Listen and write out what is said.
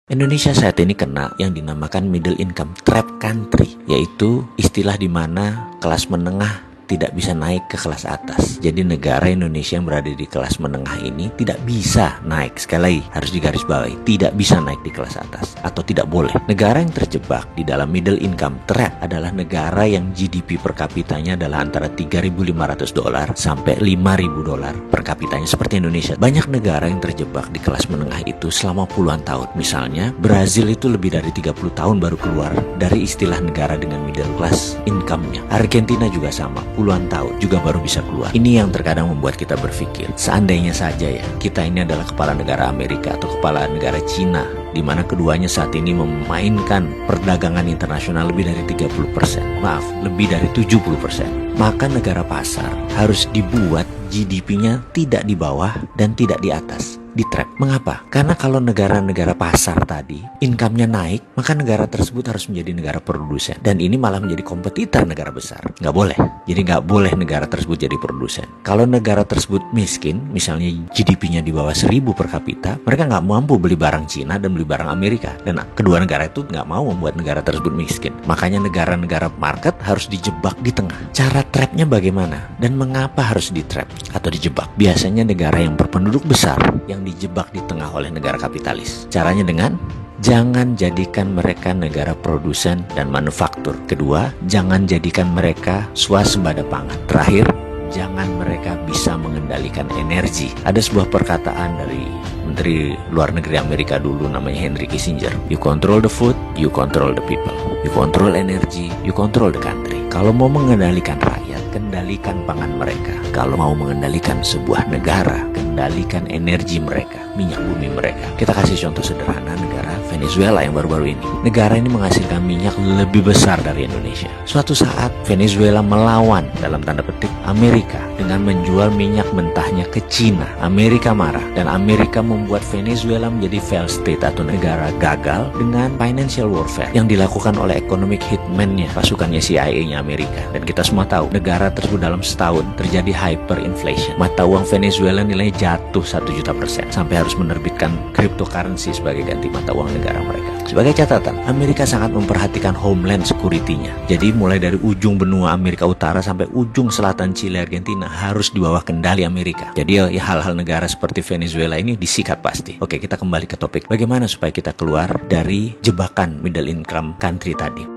Indonesia saat ini kena yang dinamakan middle income trap country, yaitu istilah di mana kelas menengah tidak bisa naik ke kelas atas. Jadi negara Indonesia yang berada di kelas menengah ini tidak bisa naik. Sekali lagi harus digarisbawahi, tidak bisa naik di kelas atas atau tidak boleh. Negara yang terjebak di dalam middle income trap adalah negara yang GDP per kapitanya adalah antara $3.500 sampai $5.000 per kapitanya seperti Indonesia. Banyak negara yang terjebak di kelas menengah itu selama puluhan tahun. Misalnya Brazil itu lebih dari 30 tahun baru keluar dari istilah negara dengan middle class income-nya. Argentina juga sama, puluhan tahun juga baru bisa keluar. Ini yang terkadang membuat kita berpikir, seandainya saja ya kita ini adalah kepala negara Amerika atau kepala negara Cina, di mana keduanya saat ini memainkan perdagangan internasional lebih dari 30%, lebih dari 70%. Maka negara pasar harus dibuat GDP-nya tidak di bawah dan tidak di atas, di trap. Mengapa? Karena kalau negara-negara pasar tadi income-nya naik, maka negara tersebut harus menjadi negara produsen, dan ini malah menjadi kompetitor negara besar. Nggak boleh. Jadi nggak boleh negara tersebut jadi produsen. Kalau negara tersebut miskin, misalnya GDP-nya di bawah 1.000 per kapita, mereka nggak mampu beli barang Cina dan beli barang Amerika, dan kedua negara itu nggak mau membuat negara tersebut miskin. Makanya negara-negara market harus dijebak di tengah. Cara trapnya bagaimana dan mengapa harus di trap atau dijebak? Biasanya negara yang berpenduduk besar yang dijebak di tengah oleh negara kapitalis. Caranya dengan jangan jadikan mereka negara produsen dan manufaktur. Kedua, jangan jadikan mereka swasembada pangan. Terakhir, jangan mereka bisa mengendalikan energi. Ada sebuah perkataan dari Menteri Luar Negeri Amerika dulu namanya Henry Kissinger. You control the food, you control the people. You control energy, you control the country. Kalau mau mengendalikan rakyat, kendalikan pangan mereka. Kalau mau mengendalikan sebuah negara, kendalikan energi mereka, minyak bumi mereka. Kita kasih contoh sederhana negara Venezuela yang baru-baru ini. Negara ini menghasilkan minyak lebih besar dari Indonesia. Suatu saat Venezuela melawan dalam tanda petik Amerika dengan menjual minyak mentahnya ke Cina. Amerika marah dan Amerika membuat Venezuela menjadi failed state atau negara gagal dengan financial warfare yang dilakukan oleh economic hitman-nya, pasukannya CIA-nya Amerika. Dan kita semua tahu negara tersebut dalam setahun terjadi hyperinflation. Mata uang Venezuela nilainya jatuh 1.000.000% sampai harus menerbitkan cryptocurrency sebagai ganti mata uang negara mereka. Sebagai catatan, Amerika sangat memperhatikan homeland security-nya. Jadi mulai dari ujung benua Amerika Utara sampai ujung selatan Chile, Argentina harus di bawah kendali Amerika. Jadi ya hal-hal negara seperti Venezuela ini disikat pasti. Oke, kita kembali ke topik. Bagaimana supaya kita keluar dari jebakan middle income country tadi?